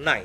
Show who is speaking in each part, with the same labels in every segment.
Speaker 1: 9।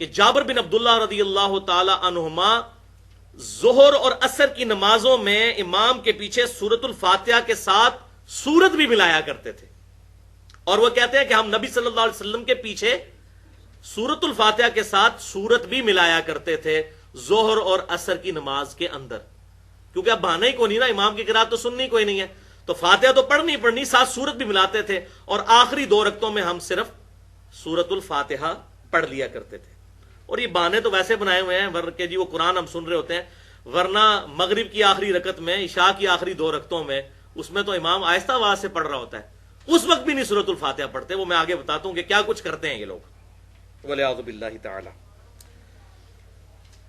Speaker 1: کہ جابر بن عبداللہ رضی اللہ تعالی عنہما ظہر اور عصر کی نمازوں میں امام کے پیچھے سورۃ الفاتحہ کے ساتھ سورت بھی ملایا کرتے تھے، اور وہ کہتے ہیں کہ ہم نبی صلی اللہ علیہ وسلم کے پیچھے سورۃ الفاتحہ کے ساتھ سورت بھی ملایا کرتے تھے ظہر اور عصر کی نماز کے اندر، کیونکہ اب بہانا ہی کوئی نہیں نا، امام کی قرات تو سننی کوئی نہیں ہے، تو فاتحہ تو پڑھنی ساتھ سورت بھی ملاتے تھے، اور آخری 2 رکعتوں میں ہم صرف سورۃ الفاتحہ پڑھ لیا کرتے تھے۔ اور یہ بہانے تو ویسے بنائے ہوئے ہیں ورنہ کہ جی وہ قرآن ہم سن رہے ہوتے ہیں، ورنہ مغرب کی آخری رکعت میں، عشاء کی آخری 2 رکعتوں میں، اس میں تو امام آہستہ آواز سے پڑھ رہا ہوتا ہے، اس وقت بھی نہیں سورۃ الفاتحہ پڑھتے، وہ میں آگے بتاتا ہوں کہ کیا کچھ کرتے ہیں یہ لوگ، والعیاذ باللہ تعالی۔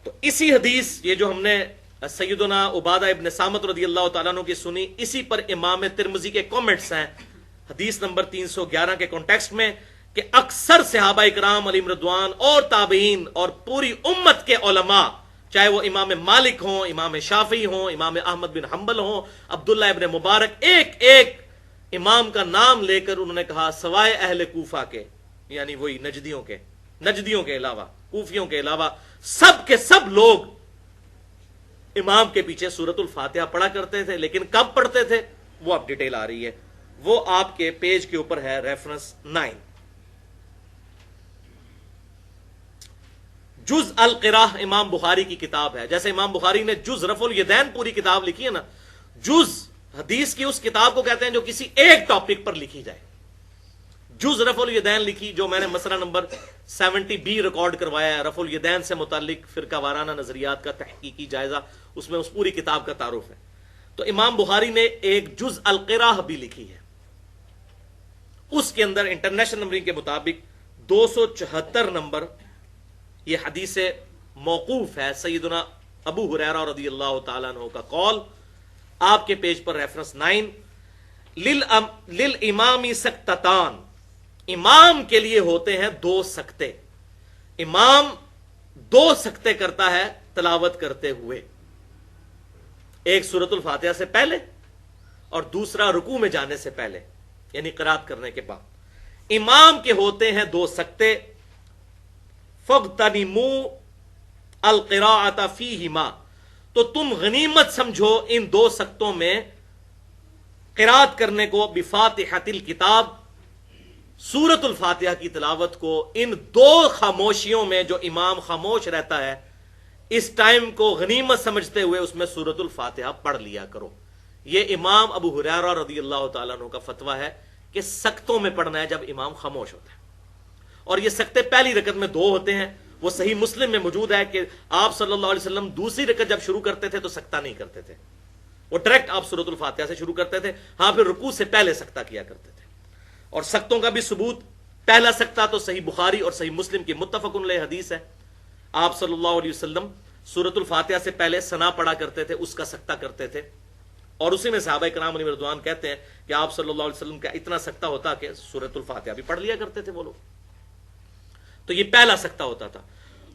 Speaker 1: تو اسی حدیث، یہ جو ہم نے سیدنا عبادہ ابن صامت رضی اللہ تعالیٰ عنہ کی سنی، اسی پر امام ترمذی کے کامنٹس ہیں حدیث نمبر 311 کے کانٹیکسٹ میں، کہ اکثر صحابہ اکرام علیہم رضوان اور تابعین اور پوری امت کے علماء، چاہے وہ امام مالک ہوں، امام شافعی ہوں، امام احمد بن حنبل ہوں، عبداللہ ابن مبارک، ایک ایک امام کا نام لے کر انہوں نے کہا سوائے اہل کوفہ کے، یعنی وہی نجدیوں کے علاوہ، کوفیوں کے علاوہ، سب کے سب لوگ امام کے پیچھے سورۃ الفاتحہ پڑھا کرتے تھے، لیکن کب پڑھتے تھے وہ اب ڈیٹیل آ رہی ہے، وہ آپ کے پیج کے اوپر ہے، ریفرنس 9۔ جز القراء امام بخاری کی کتاب ہے، جیسے امام بخاری نے جز رفع الیدین پوری کتاب لکھی ہے نا، جز حدیث کی اس کتاب کو کہتے ہیں جو کسی ایک ٹاپک پر لکھی جائے۔ جز رفع الیدین لکھی، جو میں نے مسئلہ نمبر 70B ریکارڈ کروایا ہے، رفع الیدین سے متعلق فرقہ وارانہ نظریات کا تحقیقی جائزہ، اس میں اس پوری کتاب کا تعارف ہے۔ تو امام بخاری نے ایک جز القراء بھی لکھی ہے، اس کے اندر انٹرنیشنل نمبرنگ کے مطابق 274 نمبر یہ حدیث موقوف ہے، سیدنا ابو ہریرہ رضی اللہ تعالیٰ عنہ کا قول، آپ کے پیج پر ریفرنس 9۔ للامام سکتتان، امام کے لیے ہوتے ہیں 2 سکتے، امام 2 سکتے کرتا ہے تلاوت کرتے ہوئے، ایک سورۃ الفاتحہ سے پہلے اور دوسرا رکوع میں جانے سے پہلے، یعنی قرات کرنے کے بعد امام کے ہوتے ہیں 2 سکتے۔ فَاغْتَنِمُوا الْقِرَاءَةَ فِيهِمَا، تو تم غنیمت سمجھو ان 2 سکتوں میں قرات کرنے کو، بفاتحۃ الکتاب، سورۃ الفاتحہ کی تلاوت کو، ان 2 خاموشیوں میں جو امام خاموش رہتا ہے اس ٹائم کو غنیمت سمجھتے ہوئے اس میں سورۃ الفاتحہ پڑھ لیا کرو۔ یہ امام ابو ہریرہ رضی اللہ تعالیٰ عنہ کا فتویٰ ہے کہ سکتوں میں پڑھنا ہے جب امام خاموش ہوتا ہے، اور یہ سکتے پہلی رکعت میں 2 ہوتے ہیں، وہ صحیح مسلم میں موجود ہے کہ آپ صلی اللہ علیہ وسلم دوسری رکعت جب شروع کرتے تھے تو سکتہ نہیں کرتے تھے، وہ ڈائریکٹ آپ سورۃ الفاتحہ سے شروع کرتے تھے، ہاں پھر رکوع سے پہلے سکتہ کیا کرتے تھے۔ اور سکتوں کا بھی ثبوت، پہلا سکتہ تو صحیح بخاری اور صحیح مسلم کی متفق علیہ حدیث ہے، آپ صلی اللہ علیہ وسلم سورۃ الفاتحہ سے پہلے ثنا پڑھا کرتے تھے، اس کا سکتہ کرتے تھے، اور اسی میں صحابہ کرام علیہ رضوان کہتے ہیں کہ آپ صلی اللہ علیہ وسلم کا اتنا سکتہ ہوتا کہ سورۃ الفاتحہ بھی پڑھ لیا کرتے تھے وہ لوگ۔ تو یہ پہلا سکتہ ہوتا تھا،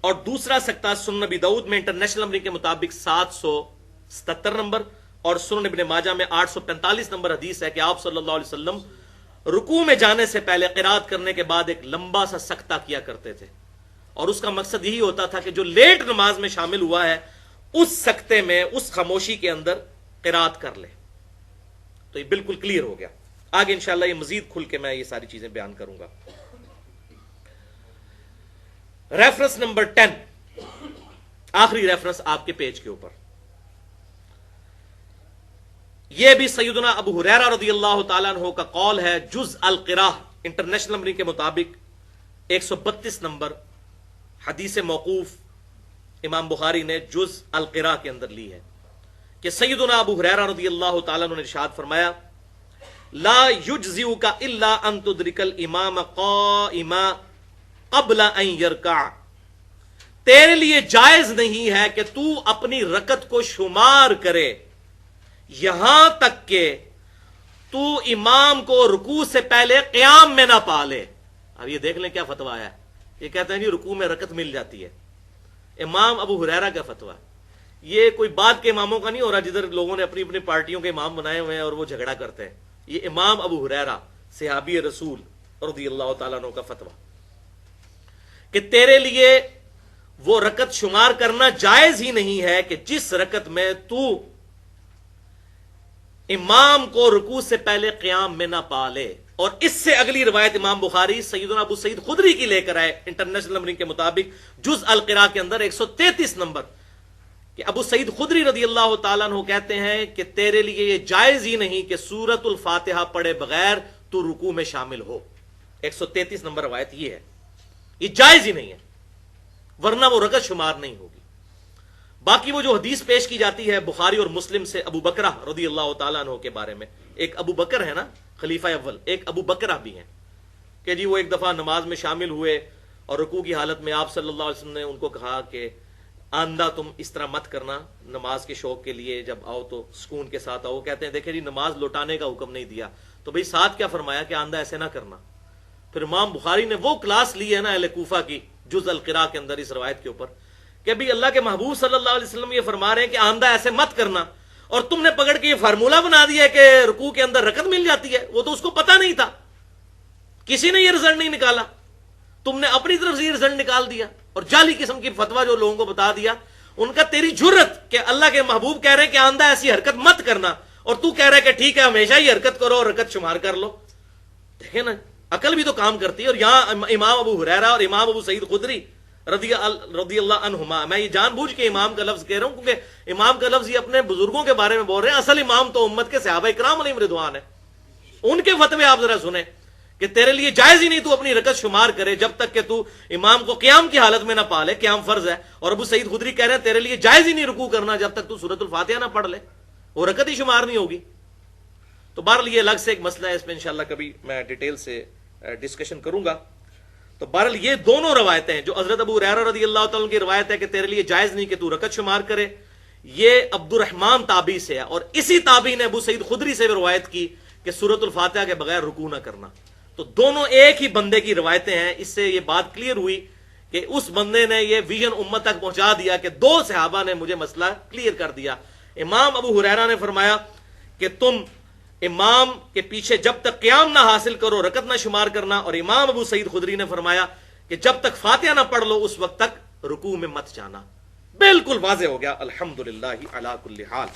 Speaker 1: اور دوسرا سکتہ سنن نبی داؤد میں انٹرنیشنل نمبر کے مطابق 777 نمبر، اور سنن ابن ماجہ میں 845 نمبر حدیث ہے کہ آپ صلی اللہ علیہ وسلم رکوع میں جانے سے پہلے قرات کرنے کے بعد ایک لمبا سا سکتہ کیا کرتے تھے، اور اس کا مقصد یہی ہوتا تھا کہ جو لیٹ نماز میں شامل ہوا ہے اس سکتے میں، اس خاموشی کے اندر قرات کر لے۔ تو یہ بالکل کلیئر ہو گیا، آگے انشاءاللہ یہ مزید کھل کے میں یہ ساری چیزیں بیان کروں گا۔ ریفرنس نمبر 10، آخری ریفرنس آپ کے پیج کے اوپر، یہ بھی سیدنا ابو ہریرہ رضی اللہ تعالیٰ عنہ کا قول ہے، جز القراء انٹرنیشنل نمبر کے مطابق 132 نمبر حدیث موقوف امام بخاری نے جز القراء کے اندر لی ہے کہ سیدنا ابو ہریرہ رضی اللہ تعالیٰ عنہ نے ارشاد فرمایا، لا یجزئک الا ان تدرک الامام قائما قبل ان یرکع، تیرے لیے جائز نہیں ہے کہ تو اپنی رکعت کو شمار کرے یہاں تک کہ تو امام کو رکوع سے پہلے قیام میں نہ پا لے۔ اب یہ دیکھ لیں کیا فتویٰ ہے، یہ کہتے ہیں جی رکوع میں رکعت مل جاتی ہے، امام ابو ہریرہ کا فتویٰ، یہ کوئی بعد کے اماموں کا نہیں ہو رہا جدھر لوگوں نے اپنی اپنی پارٹیوں کے امام بنائے ہوئے ہیں اور وہ جھگڑا کرتے ہیں، یہ امام ابو ہریرہ صحابی رسول رضی اللہ تعالیٰ عنہ کا فتویٰ کہ تیرے لیے وہ رکعت شمار کرنا جائز ہی نہیں ہے کہ جس رکعت میں تو امام کو رکوع سے پہلے قیام میں نہ پالے. اور اس سے اگلی روایت امام بخاری سیدنا ابو سعید خدری کی لے کر آئے انٹرنیشنل نمبرنگ کے مطابق جز القراء کے اندر 133 نمبر کہ ابو سعید خدری رضی اللہ تعالیٰ عنہ کہتے ہیں کہ تیرے لیے یہ جائز ہی نہیں کہ سورۃ الفاتحہ پڑھے بغیر تو رکوع میں شامل ہو. 133 نمبر روایت یہ ہے، یہ جائز ہی نہیں ہے، ورنہ وہ رکعت شمار نہیں ہوگی. باقی وہ جو حدیث پیش کی جاتی ہے بخاری اور مسلم سے ابو بکرہ رضی اللہ تعالیٰ عنہ کے بارے میں، ایک ابو بکر ہے نا خلیفہ اول، ایک ابو بکرہ بھی ہیں کہ جی وہ ایک دفعہ نماز میں شامل ہوئے اور رکوع کی حالت میں آپ صلی اللہ علیہ وسلم نے ان کو کہا کہ آندہ تم اس طرح مت کرنا، نماز کے شوق کے لیے جب آؤ تو سکون کے ساتھ آؤ. کہتے ہیں دیکھیں جی نماز لوٹانے کا حکم نہیں دیا تو بھئی ساتھ کیا فرمایا کہ آندہ ایسے نہ کرنا. پھر امام بخاری نے وہ کلاس لی ہے نا اہل کوفہ کی جز القراء کے اندر اس روایت کے اوپر کہ بھی اللہ کے محبوب صلی اللہ علیہ وسلم یہ فرما رہے ہیں کہ آندہ ایسے مت کرنا، اور تم نے پکڑ کے یہ فارمولہ بنا دیا کہ رکوع کے اندر رکعت مل جاتی ہے. وہ تو اس کو پتا نہیں تھا، کسی نے یہ رزلٹ نہیں نکالا، تم نے اپنی طرف سے یہ رزلٹ نکال دیا اور جعلی قسم کی فتویٰ جو لوگوں کو بتا دیا. ان کا تیری جرت کہ اللہ کے محبوب کہہ رہے ہیں کہ آندہ ایسی حرکت مت کرنا اور تو کہہ رہا ہے کہ ٹھیک ہے ہمیشہ ہی حرکت کرو اور رکعت شمار کر لو. دیکھیں نا عقل بھی تو کام کرتی ہے. اور یہاں امام ابو ہریرہ اور امام ابو سعید خدری رضی اللہ عنہما، میں یہ جان بوجھ کے امام کا لفظ کہہ رہا ہوں کیونکہ امام کا لفظ یہ اپنے بزرگوں کے بارے میں بول رہے ہیں، اصل امام تو امت کے صحابہ کرام علیہم رضوان ہے. ان کے فتوے آپ ذرا سنیں کہ تیرے لیے جائز ہی نہیں تو اپنی رکعت شمار کرے جب تک کہ تو امام کو قیام کی حالت میں نہ پالے، قیام فرض ہے. اور ابو سعید خدری کہہ رہے ہیں تیرے لیے جائز ہی نہیں رکوع کرنا جب تک تو سورۃ الفاتحہ نہ پڑھ لے، وہ رکعت ہی شمار نہیں ہوگی. تو بہرحال یہ الگ سے ایک مسئلہ ہے، اس میں انشاءاللہ کبھی میں ڈیٹیل سے ڈسکشن کروں گا. تو بہرحال یہ دونوں روایتیں جو حضرت ابو ہریرہ رضی اللہ تعالیٰ کی روایت ہے کہ تیرے لیے جائز نہیں کہ تو رکعت شمار کرے، یہ عبد الرحمن تابعی سے ہے، اور اسی تابعی نے ابو سعید خدری سے بھی روایت کی کہ سورۃ الفاتحہ کے بغیر رکوع نہ کرنا. تو دونوں ایک ہی بندے کی روایتیں ہیں. اس سے یہ بات کلیئر ہوئی کہ اس بندے نے یہ ویژن امت تک پہنچا دیا کہ دو صحابہ نے مجھے مسئلہ کلیئر کر دیا. امام ابو ہریرہ نے فرمایا کہ تم امام کے پیچھے جب تک قیام نہ حاصل کرو رکعت نہ شمار کرنا، اور امام ابو سعید خدری نے فرمایا کہ جب تک فاتحہ نہ پڑھ لو اس وقت تک رکوع میں مت جانا. بالکل واضح ہو گیا. الحمدللہ علی کل حال.